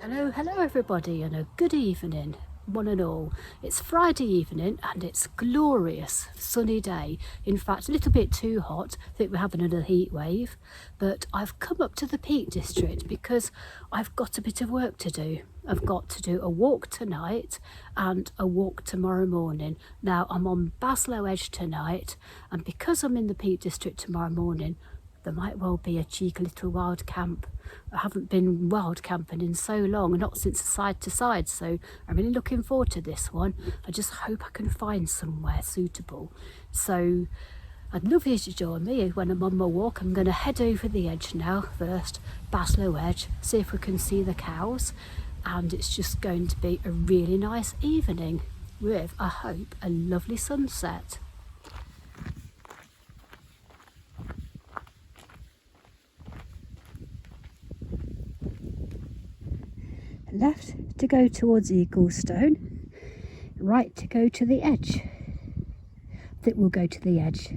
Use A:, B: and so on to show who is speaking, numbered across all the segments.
A: Hello everybody, and a good evening, one and all. It's Friday evening and it's a glorious sunny day. In fact, a little bit too hot. I think we're having another heat wave. But I've come up to the Peak District because I've got a bit of work to do. I've got to do a walk tonight and a walk tomorrow morning. Now I'm on Padley Edge tonight, and because I'm in the Peak District tomorrow morning, there might well be a cheeky little wild camp. I haven't been wild camping in so long, not since Side to Side, so I'm really looking forward to this one. I just hope I can find somewhere suitable. So I'd love you to join me when I'm on my walk. I'm going to head over the edge now first, Padley Edge, see if we can see the cows, and it's just going to be a really nice evening with, I hope, a lovely sunset. Left to go towards Eaglestone, right to go to the edge. I think we'll go to the edge.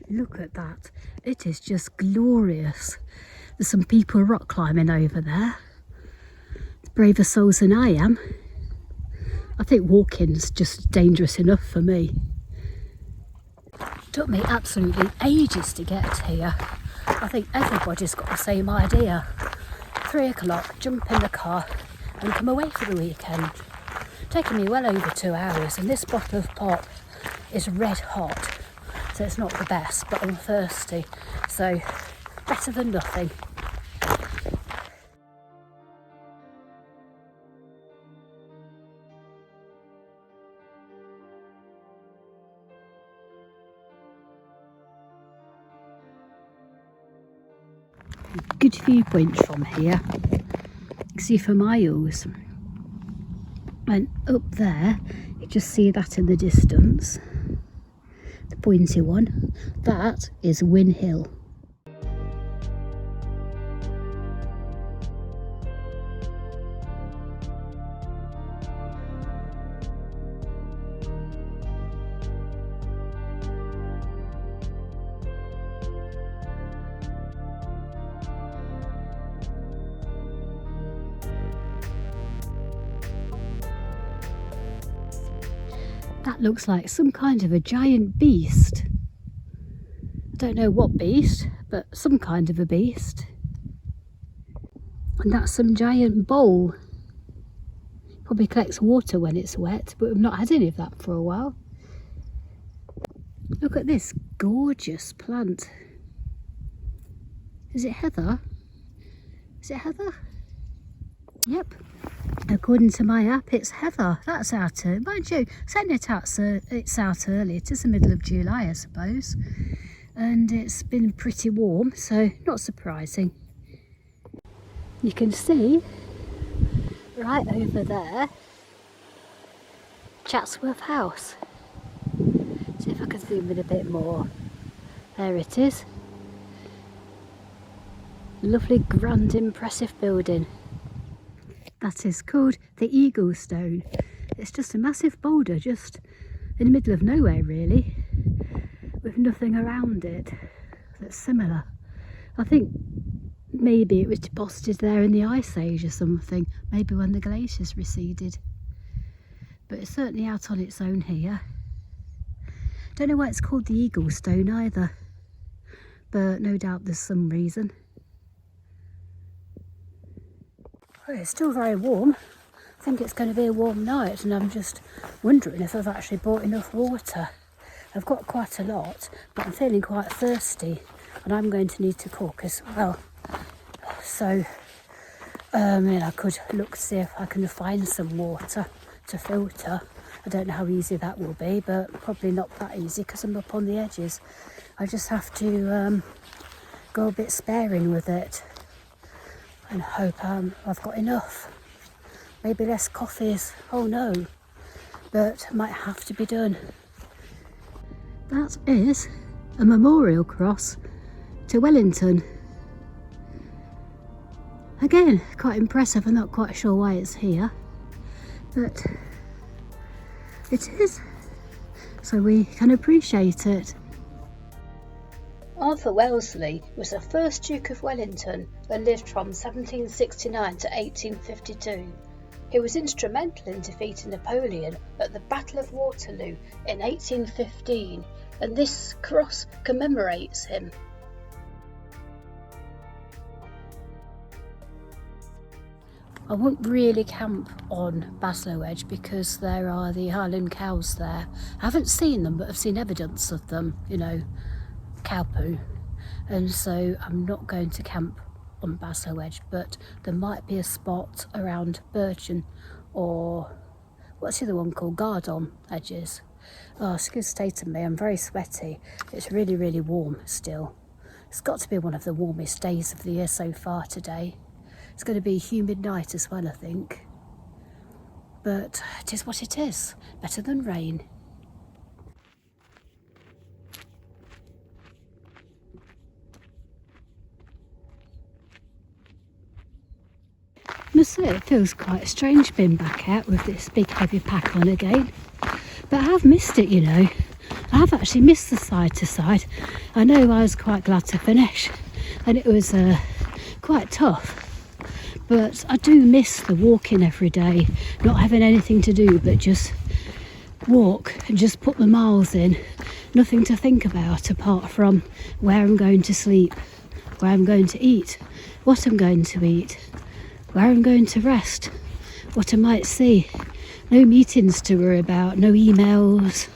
A: Look at that, it is just glorious. There's some people rock climbing over there. It's braver souls than I am. I think walking's just dangerous enough for me. It took me absolutely ages to get here. I think everybody's got the same idea. 3 o'clock, jump in the car and come away for the weekend. Taking me well over 2 hours, and this bottle of pop is red hot, so it's not the best, but I'm thirsty, so better than nothing. Good viewpoint from here. You can see for miles. And up there, you just see that in the distance. The pointy one. That is Win Hill. That looks like some kind of a giant beast. I don't know what beast, but some kind of a beast. And that's some giant bowl. Probably collects water when it's wet, but we've not had any of that for a while. Look at this gorgeous plant. Is it heather? Is it heather? Yep. According to my app, it's heather. That's out early. Mind you, saying it's out early. It is the middle of July, I suppose. And it's been pretty warm, so not surprising. You can see right over there, Chatsworth House. See if I can zoom in a bit more. There it is. Lovely, grand, impressive building. That is called the Eaglestone. It's just a massive boulder just in the middle of nowhere really, with nothing around it that's similar. I think maybe it was deposited there in the Ice Age or something, maybe when the glaciers receded. But it's certainly out on its own here. Don't know why it's called the Eaglestone either, but no doubt there's some reason. It's still very warm. I think it's going to be a warm night, and I'm just wondering if I've actually bought enough water. I've got quite a lot, but I'm feeling quite thirsty, and I'm going to need to cook as well. So I could look to see if I can find some water to filter. I don't know how easy that will be, but probably not that easy because I'm up on the edges. I just have to go a bit sparing with it and hope I've got enough. Maybe less coffees, oh no, but might have to be done. That is a memorial cross to Wellington. Again, quite impressive. I'm not quite sure why it's here, but it is, so we can appreciate it. Arthur Wellesley was the first Duke of Wellington and lived from 1769 to 1852. He was instrumental in defeating Napoleon at the Battle of Waterloo in 1815, and this cross commemorates him. I won't really camp on Padley Edge because there are the Highland cows there. I haven't seen them, but I've seen evidence of them, you know, cow poo. And so I'm not going to camp on Padley Edge, but there might be a spot around Birchen or what's the other one called? Gardon Edges. Oh, it's a good state of me. I'm very sweaty. It's really, really warm still. It's got to be one of the warmest days of the year so far today. It's going to be a humid night as well, I think. But it is what it is. Better than rain. I must say it feels quite strange being back out with this big heavy pack on again. But I have missed it, you know. I have actually missed the side to side. I know I was quite glad to finish and it was quite tough. But I do miss the walking every day, not having anything to do but just walk and just put the miles in. Nothing to think about apart from where I'm going to sleep, where I'm going to eat, what I'm going to eat, where I'm going to rest, what I might see. No meetings to worry about, no emails,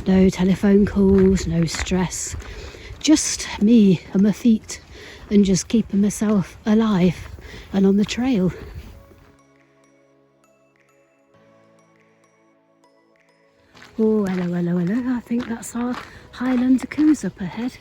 A: no telephone calls, no stress. Just me and my feet and just keeping myself alive and on the trail. Oh, hello, hello, hello. I think that's our Highland coos up ahead.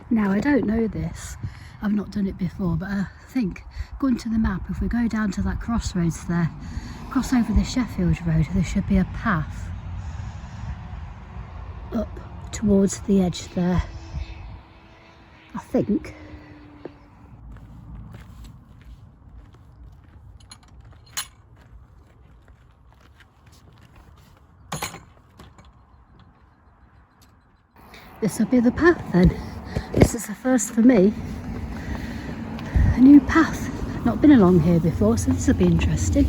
A: Now, I don't know this, I've not done it before, but I think, according to the map, if we go down to that crossroads there, cross over the Sheffield Road, there should be a path up towards the edge there, I think. This will be the path then. This is the first for me. A new path. Not been along here before, so this will be interesting.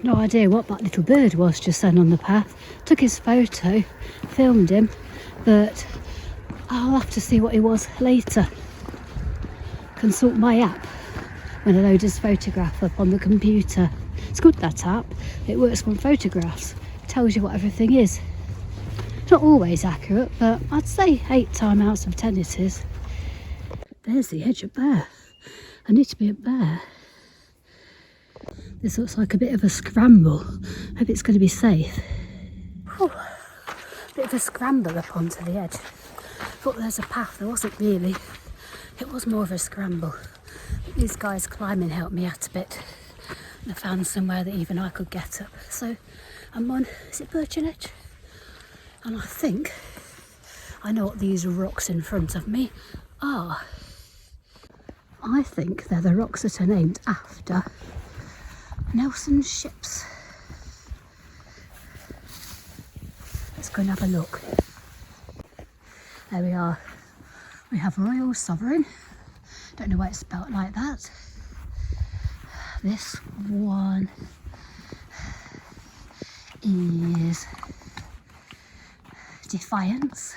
A: No idea what that little bird was just then on the path. Took his photo, filmed him, but I'll have to see what he was later. Consult my app when I load his photograph up on the computer. It's good, that app. It works on photographs. It tells you what everything is. Not always accurate, but I'd say 8 times out of 10 it is. There's the edge up there. I need to be up there. This looks like a bit of a scramble. Hope it's going to be safe. Whew. Bit of a scramble up onto the edge. Thought there's a path, there wasn't really. It was more of a scramble. These guys climbing helped me out a bit. And I found somewhere that even I could get up. So I'm on, is it Birchen Edge? And I think I know what these rocks in front of me are. I think they're the rocks that are named after Nelson's ships. Let's go and have a look. There we are. We have Royal Sovereign. Don't know why it's spelt like that. This one is Defiance,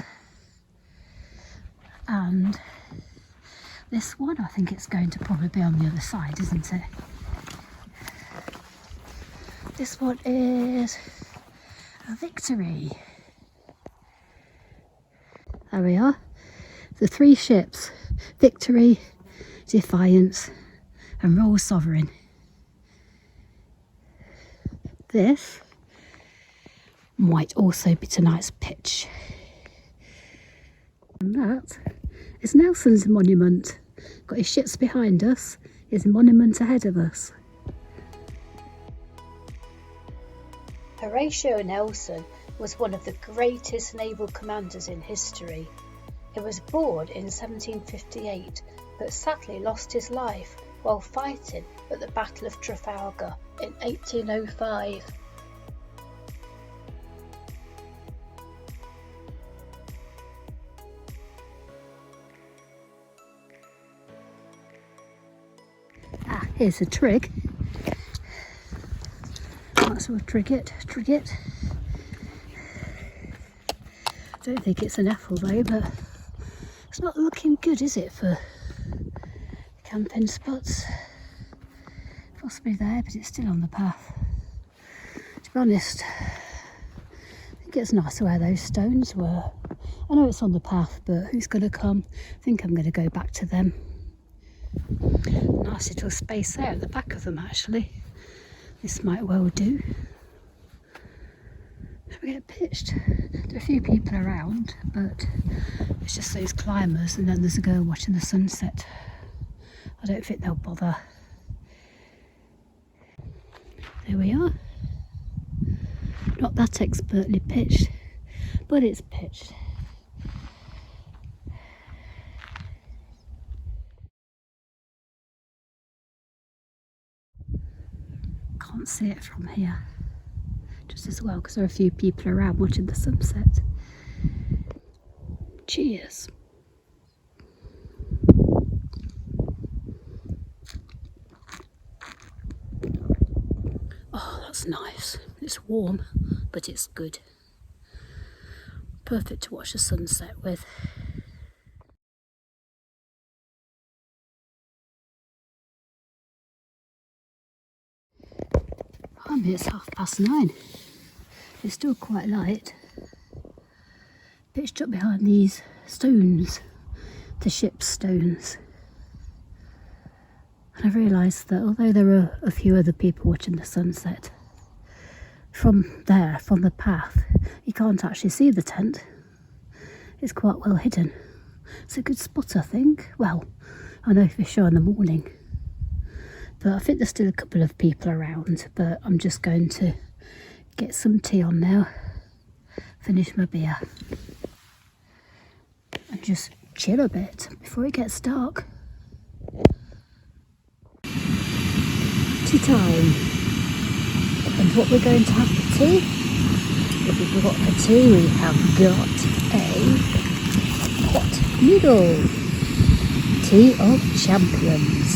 A: and this one, I think it's going to probably be on the other side, isn't it? This one is Victory. There we are, the 3 ships, Victory, Defiance and Royal Sovereign. This might also be tonight's pitch. And that is Nelson's monument. Got his ships behind us, his monument ahead of us. Horatio Nelson was one of the greatest naval commanders in history. He was born in 1758, but sadly lost his life while fighting at the Battle of Trafalgar in 1805. Here's a trig. Might as well trig it. I don't think it's an apple though, but it's not looking good, is it, for camping spots? Possibly there, but it's still on the path. To be honest, I think it's nicer where those stones were. I know it's on the path, but who's going to come? I think I'm going to go back to them. Nice little space there at the back of them, actually. This might well do. Should we get pitched? There are a few people around, but it's just those climbers, and then there's a girl watching the sunset. I don't think they'll bother. There we are. Not that expertly pitched, but it's pitched. Can't see it from here just as well because there are a few people around watching the sunset. Cheers. Oh, that's nice. It's warm, but it's good. Perfect to watch the sunset with. It's 9:30. It's still quite light. Pitched up behind these stones, the ship's stones. And I realised that although there are a few other people watching the sunset, from there, from the path, you can't actually see the tent. It's quite well hidden. It's a good spot, I think. Well, I know for sure in the morning. But I think there's still a couple of people around, but I'm just going to get some tea on now, finish my beer, and just chill a bit before it gets dark. Tea time. And what we're going to have for tea? We've got for tea, we have got a hot noodle. Tea of champions.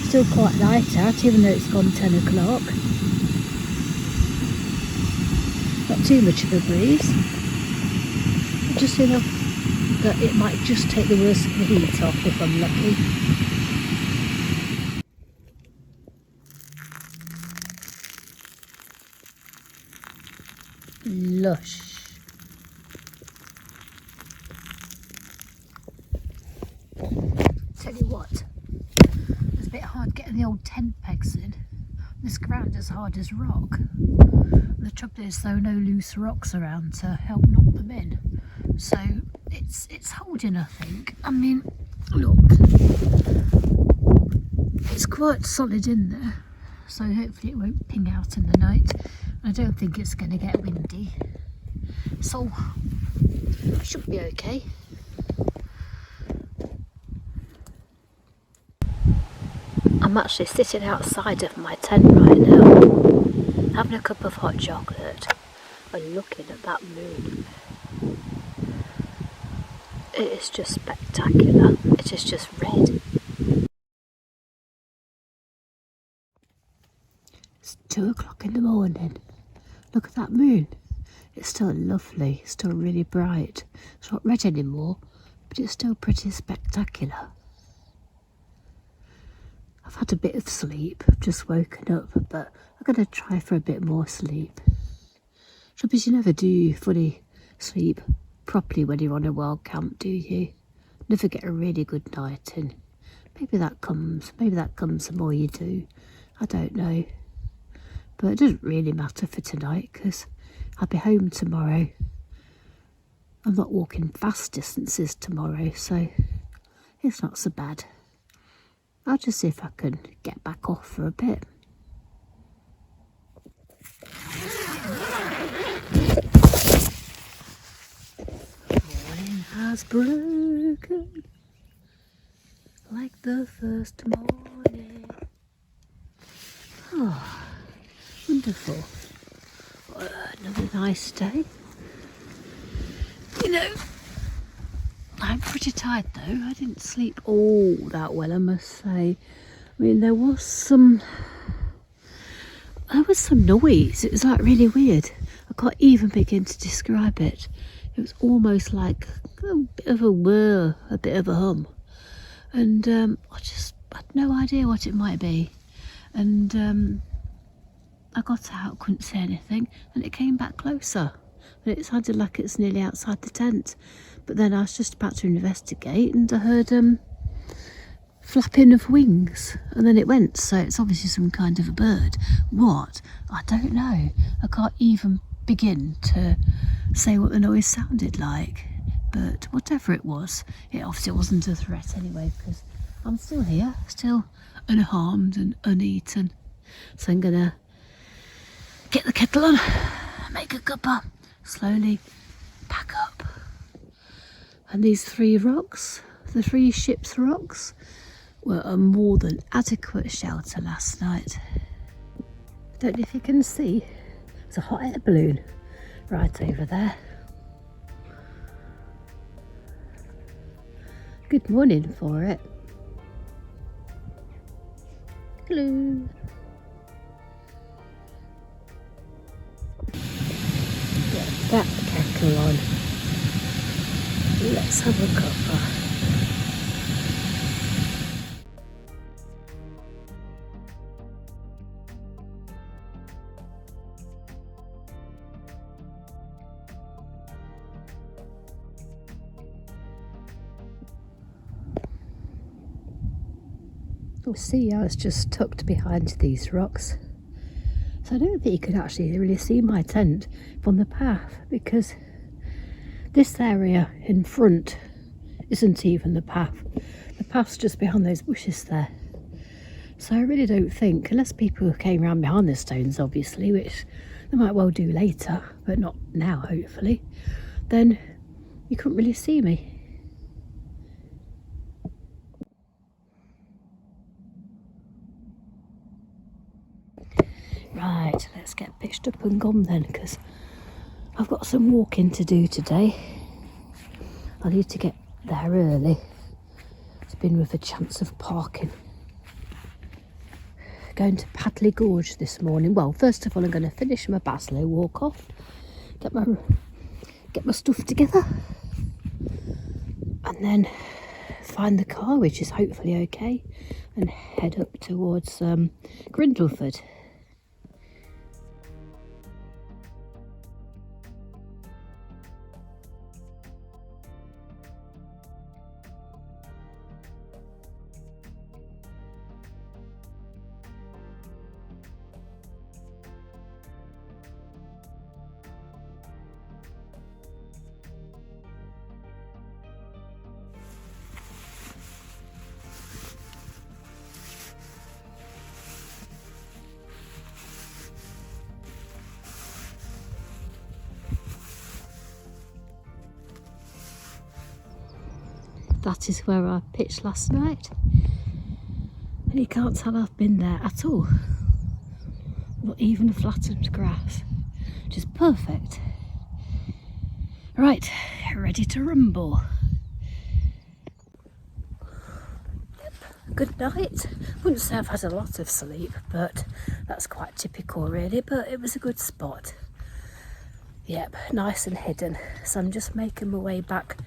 A: Still quite light out, even though it's gone 10 o'clock. Not too much of a breeze, just enough that it might just take the worst of the heat off if I'm lucky. Lush. Tell you what, it's a bit hard getting the old tent pegs in. This ground is hard as rock. The trouble is there are no loose rocks around to help knock them in. So it's holding, I think. I mean, look, it's quite solid in there. So hopefully it won't ping out in the night. I don't think it's going to get windy. So it should be okay. I'm actually sitting outside of my tent right now, having a cup of hot chocolate and looking at that moon. It is just spectacular. It is just red. It's 2 o'clock in the morning. Look at that moon. It's still lovely, it's still really bright. It's not red anymore, but it's still pretty spectacular. I've had a bit of sleep, I've just woken up, but I'm going to try for a bit more sleep. Trouble is, you never do fully sleep properly when you're on a wild camp, do you? Never get a really good night in. Maybe that comes the more you do. I don't know. But it doesn't really matter for tonight because I'll be home tomorrow. I'm not walking fast distances tomorrow, so it's not so bad. I'll just see if I can get back off for a bit. Morning has broken like the first morning. Oh, wonderful. Another nice day. You know, I'm pretty tired though. I didn't sleep all that well, I must say. I mean, there was some noise. It was like really weird. I can't even begin to describe it. It was almost like a bit of a whir, a bit of a hum. And I just had no idea what it might be. And I got out, couldn't say anything, and it came back closer. And it sounded like it's nearly outside the tent. But then I was just about to investigate and I heard flapping of wings, and then it went. So it's obviously some kind of a bird. What? I don't know. I can't even begin to say what the noise sounded like. But whatever it was, it obviously wasn't a threat anyway, because I'm still here, still unharmed and uneaten. So I'm gonna get the kettle on, make a cuppa, slowly pack up. And these 3 rocks, the 3 ship's rocks, were a more than adequate shelter last night. Don't know if you can see, there's a hot air balloon right over there. Good morning for it. Hello. Get that kettle on. Let's have a cuppa. Oh, see, I was just tucked behind these rocks, so I don't think you could actually really see my tent from the path, because this area in front isn't even the path. The path's just behind those bushes there. So I really don't think, unless people came around behind the stones, obviously, which they might well do later, but not now, hopefully, then you couldn't really see me. Right, let's get pitched up and gone then, because I've got some walking to do today. I need to get there early. It's been with a chance of parking. Going to Padley Gorge this morning. Well, first of all, I'm going to finish my Baslow walk off, get my stuff together, and then find the car, which is hopefully okay, and head up towards Grindleford. That is where I pitched last night, and you can't tell I've been there at all. Not even flattened grass, just perfect. Right, ready to rumble. Yep. Good night. Wouldn't say I've had a lot of sleep, but that's quite typical really, but it was a good spot. Yep, nice and hidden. So I'm just making my way back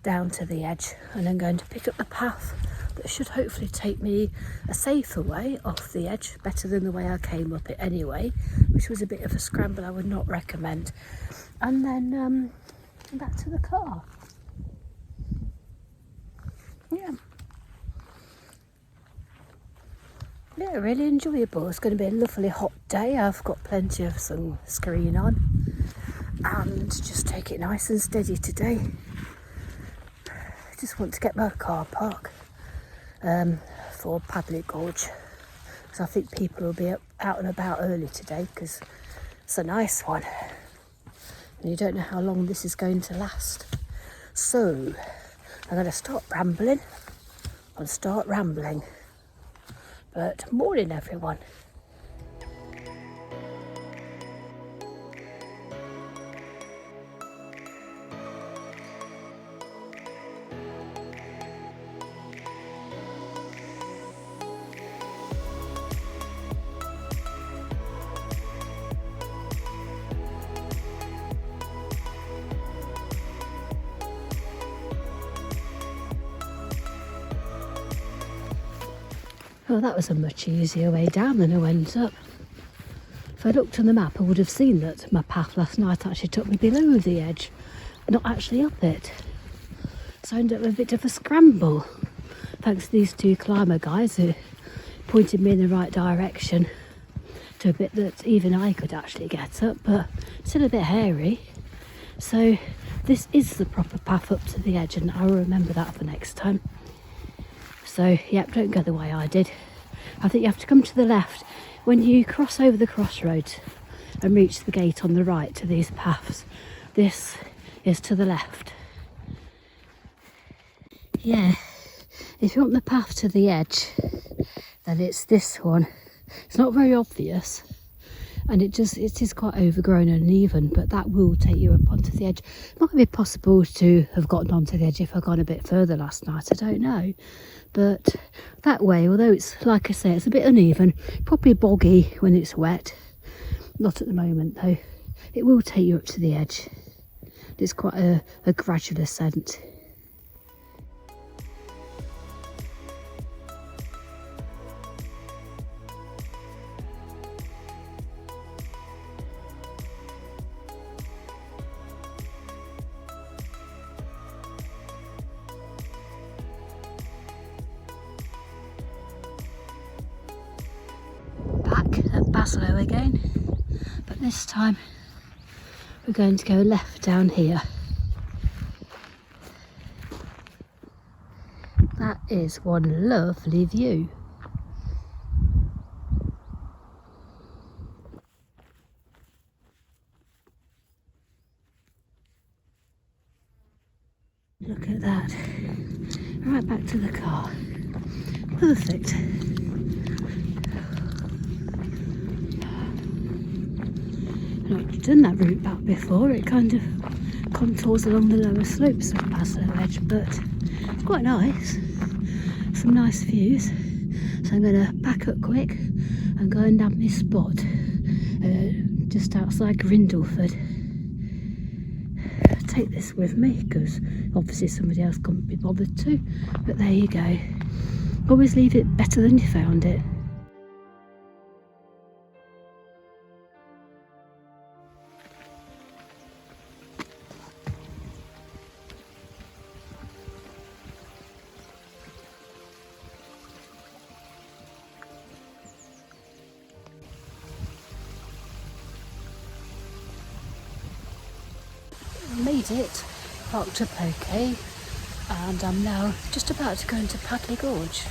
A: down to the edge, and I'm going to pick up the path that should hopefully take me a safer way off the edge, better than the way I came up it anyway, which was a bit of a scramble I would not recommend. And then back to the car. Yeah, really enjoyable. It's going to be a lovely hot day. I've got plenty of sunscreen on, and just take it nice and steady today. I just want to get my car park before Padley Gorge, because I think people will be out and about early today, because it's a nice one and you don't know how long this is going to last. So I'm going to stop rambling and start rambling. But morning everyone. Well, that was a much easier way down than I went up. If I looked on the map, I would have seen that my path last night actually took me below the edge, not actually up it. So I ended up with a bit of a scramble, thanks to these two climber guys who pointed me in the right direction to a bit that even I could actually get up, but still a bit hairy. So this is the proper path up to the edge, and I'll remember that for next time. So, yep, don't go the way I did. I think you have to come to the left when you cross over the crossroads and reach the gate on the right to these paths. This is to the left. Yeah, if you want the path to the edge, then it's this one. It's not very obvious, and it is quite overgrown and uneven, but that will take you up onto the edge. It might be possible to have gotten onto the edge if I'd gone a bit further last night, I don't know. But that way, although it's, like I say, it's a bit uneven, probably boggy when it's wet. Not at the moment though. It will take you up to the edge. It's quite a gradual ascent. Back at Baslow again, but this time we're going to go left down here. That is one lovely view. Look at that. Right back to the car. Perfect. I've done that route back before. It kind of contours along the lower slopes of Baslow Edge, but it's quite nice. Some nice views. So I'm going to pack up quick and go and nab my spot just outside Grindleford. Take this with me because obviously somebody else couldn't be bothered to, but there you go. Always leave it better than you found it. Made it, parked up okay, and I'm now just about to go into Padley Gorge.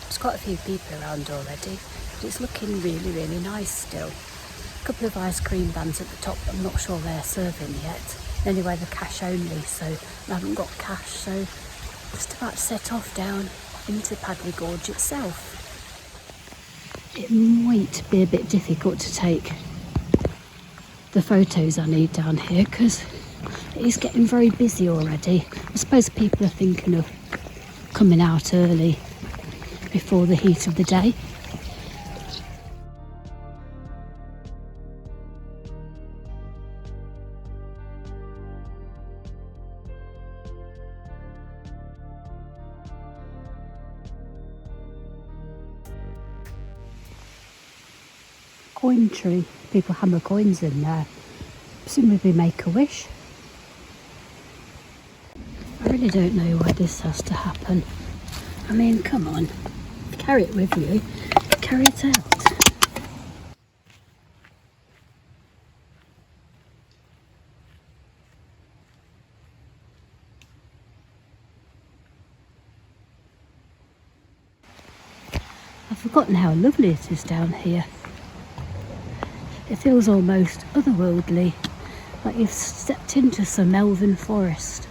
A: There's quite a few people around already, but it's looking really, really nice still. A couple of ice cream vans at the top, I'm not sure they're serving yet. Anyway, they're cash only, so I haven't got cash, so just about to set off down into Padley Gorge itself. It might be a bit difficult to take the photos I need down here because it is getting very busy already. I suppose people are thinking of coming out early before the heat of the day. Coin tree. People hammer coins in there. Presumably make a wish. I really don't know why this has to happen. I mean, come on, carry it with you, carry it out. forgotten how lovely it is down here. It feels almost otherworldly, like you've stepped into some elven forest.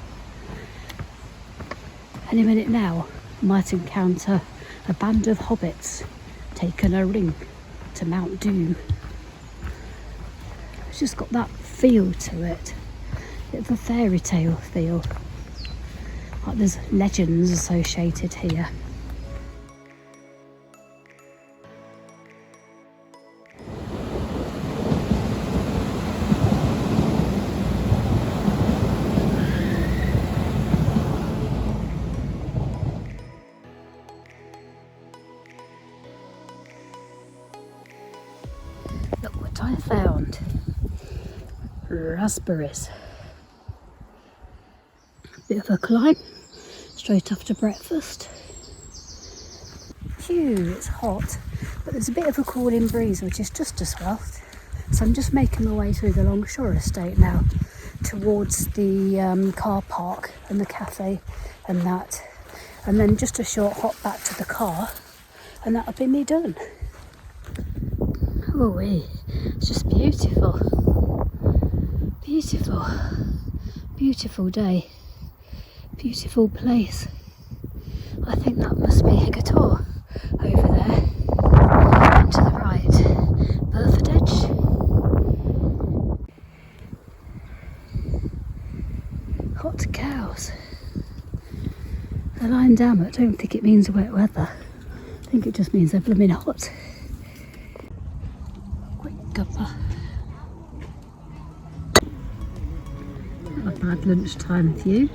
A: Any minute now, you might encounter a band of hobbits taking a ring to Mount Doom. It's just got that feel to it, a bit of a fairy tale feel, like there's legends associated here. Look what I found. Raspberries. Bit of a climb straight after breakfast. Phew, it's hot, but there's a bit of a cooling breeze, which is just as well. So I'm just making my way through the Longshore estate now towards the car park and the cafe and that, and then just a short hop back to the car, and that'll be me done. Oh, it's just beautiful. Beautiful. Beautiful day. Beautiful place. I think that must be Higgator over there. And to the right, Birchen Edge. Hot cows. They're lying down, but I don't think it means wet weather. I think it just means they're blooming hot. Cuppa. Not a bad lunchtime view.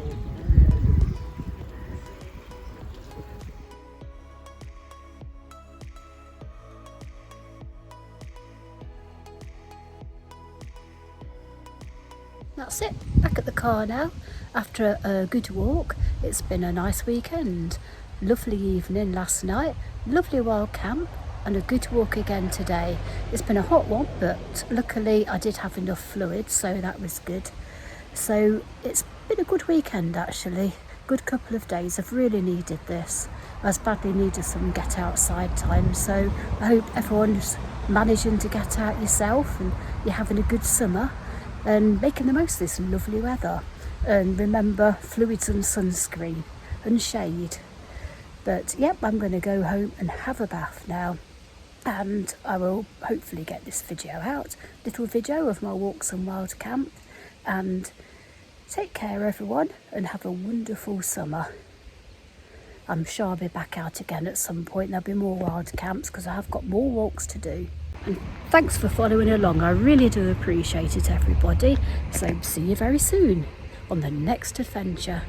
A: That's it, back at the car now after a good walk. It's been a nice weekend, lovely evening last night, lovely wild camp, and a good walk again today. It's been a hot one, but luckily I did have enough fluid, so that was good. So it's been a good weekend actually, good couple of days. I've really needed this. I badly needed some get outside time, so I hope everyone's managing to get out yourself and you're having a good summer and making the most of this lovely weather. And remember, fluids and sunscreen and shade. But yep, I'm going to go home and have a bath now, and I will hopefully get this video out, little video of my walks and wild camp. And take care everyone, and have a wonderful summer. I'm sure I'll be back out again at some point. There'll be more wild camps because I have got more walks to do. And thanks for following along, I really do appreciate it everybody. So see you very soon on the next adventure.